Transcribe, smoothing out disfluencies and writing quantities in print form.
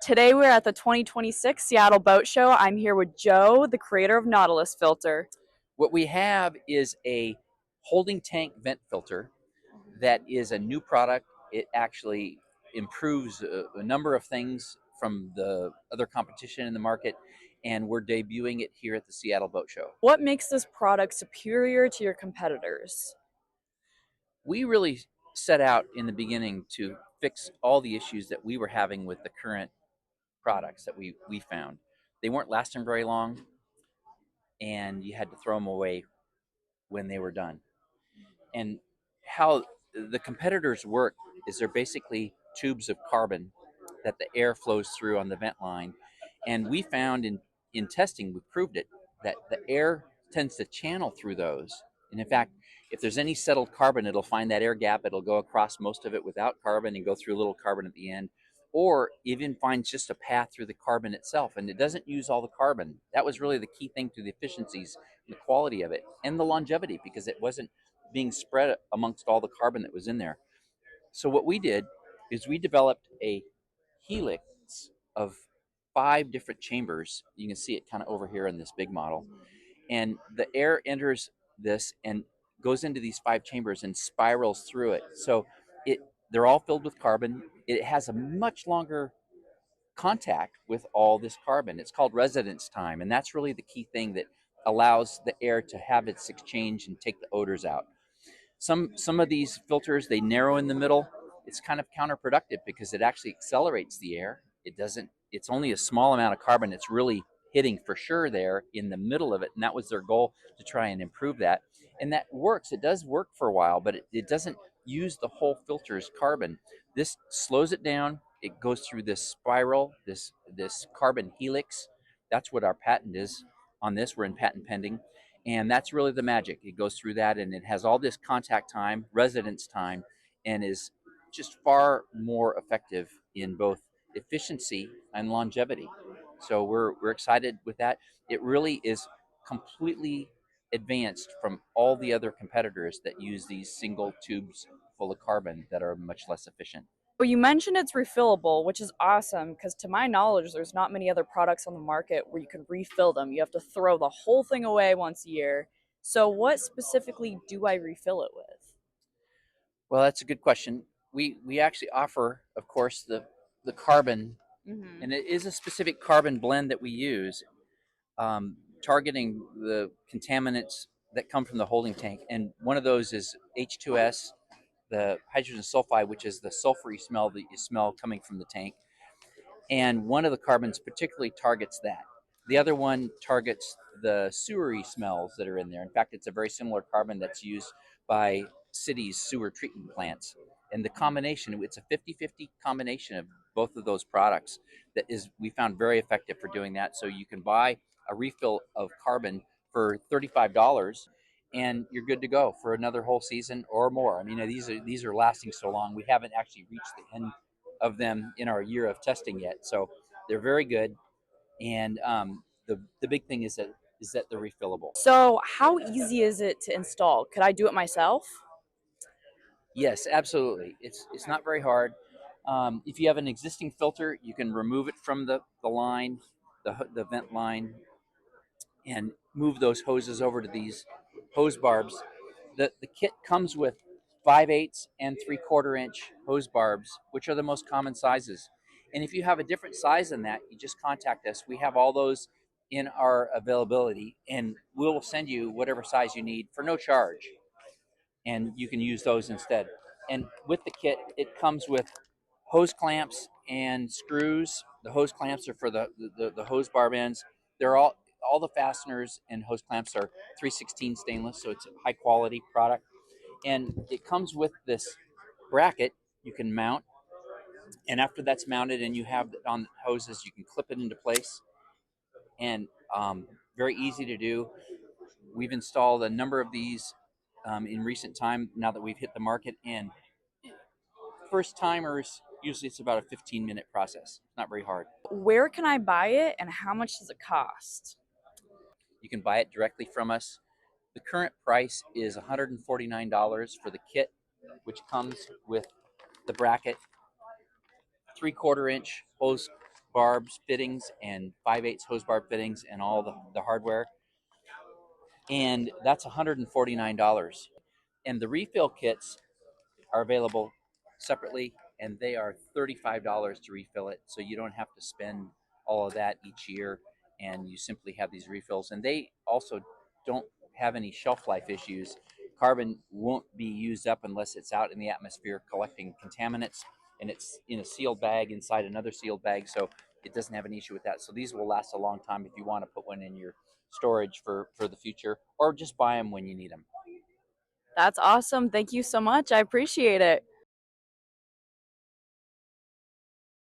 Today we're at the 2026 Seattle Boat Show. I'm here with Joe, the creator of Nautilus Filter. What we have is a holding tank vent filter that is a new product. It actually improves a number of things from the other competition in the market, and we're debuting it here at the Seattle Boat Show. What makes this product superior to your competitors? We really set out in the beginning to fix all the issues that we were having with the current products that we found. They weren't lasting very long, and you had to throw them away when they were done. And how the competitors work is they're basically tubes of carbon that the air flows through on the vent line. And we found in testing, we proved it, that the air tends to channel through those. And in fact, if there's any settled carbon, it'll find that air gap, it'll go across most of it without carbon and go through a little carbon at the end, or even finds just a path through the carbon itself. And it doesn't use all the carbon. That was really the key thing to the efficiencies, the quality of it, and the longevity, because it wasn't being spread amongst all the carbon that was in there. So what we did is we developed a helix of 5 different chambers. You can see it kind of over here in this big model. And the air enters this and goes into these 5 chambers and spirals through it. So they're all filled with carbon. It has a much longer contact with all this carbon. It's called residence time, and that's really the key thing that allows the air to have its exchange and take the odors out. Some of these filters, they narrow in the middle. It's kind of counterproductive because it actually accelerates the air. It's only a small amount of carbon that's really hitting for sure there in the middle of it, and that was their goal, to try and improve that. And that works. It does work for a while, but it doesn't use the whole filter's carbon. This slows it down. It goes through this spiral, this carbon helix. That's what our patent is on this. We're in patent pending. And that's really the magic. It goes through that, and it has all this contact time, residence time, and is just far more effective in both efficiency and longevity. So we're excited with that. It really is completely advanced from all the other competitors that use these single tubes full of carbon that are much less efficient. Well, you mentioned it's refillable, which is awesome because to my knowledge, there's not many other products on the market where you can refill them. You have to throw the whole thing away once a year. So what specifically do I refill it with? Well, that's a good question. We actually offer, of course, the carbon, and it is a specific carbon blend that we use, targeting the contaminants that come from the holding tank. And one of those is H2S, the hydrogen sulfide, which is the sulfury smell that you smell coming from the tank. And one of the carbons particularly targets that. The other one targets the sewery smells that are in there. In fact, it's a very similar carbon that's used by cities' sewer treatment plants. And the combination, it's a 50-50 combination of both of those products that is, we found very effective for doing that. So you can buy a refill of carbon for $35 and you're good to go for another whole season or more. I mean, these are lasting so long. We haven't actually reached the end of them in our year of testing yet. So they're very good. And the big thing is that they're refillable. So how easy is it to install? Could I do it myself? Yes, absolutely. It's not very hard. If you have an existing filter, you can remove it from the line, the vent line, and move those hoses over to these hose barbs. The kit comes with 5/8 and 3/4 inch hose barbs, which are the most common sizes. And if you have a different size than that, you just contact us. We have all those in our availability, and we'll send you whatever size you need for no charge. And you can use those instead. And with the kit, it comes with hose clamps and screws. The hose clamps are for the hose barb ends. They're all the fasteners and hose clamps are 316 stainless, so it's a high quality product. And it comes with this bracket you can mount. And after that's mounted and you have it on the hoses, you can clip it into place. And very easy to do. We've installed a number of these in recent time now that we've hit the market. And first timers, usually it's about a 15-minute process. It's not very hard. Where can I buy it and how much does it cost? You can buy it directly from us. The current price is $149 for the kit, which comes with the bracket, 3/4 inch hose barbs fittings and 5/8 hose barb fittings and all the hardware, and that's $149. And the refill kits are available separately, and they are $35 to refill it. So you don't have to spend all of that each year, and you simply have these refills. And they also don't have any shelf life issues. Carbon won't be used up unless it's out in the atmosphere collecting contaminants, and it's in a sealed bag inside another sealed bag. So it doesn't have an issue with that. So these will last a long time if you want to put one in your storage for the future, or just buy them when you need them. That's awesome. Thank you so much. I appreciate it.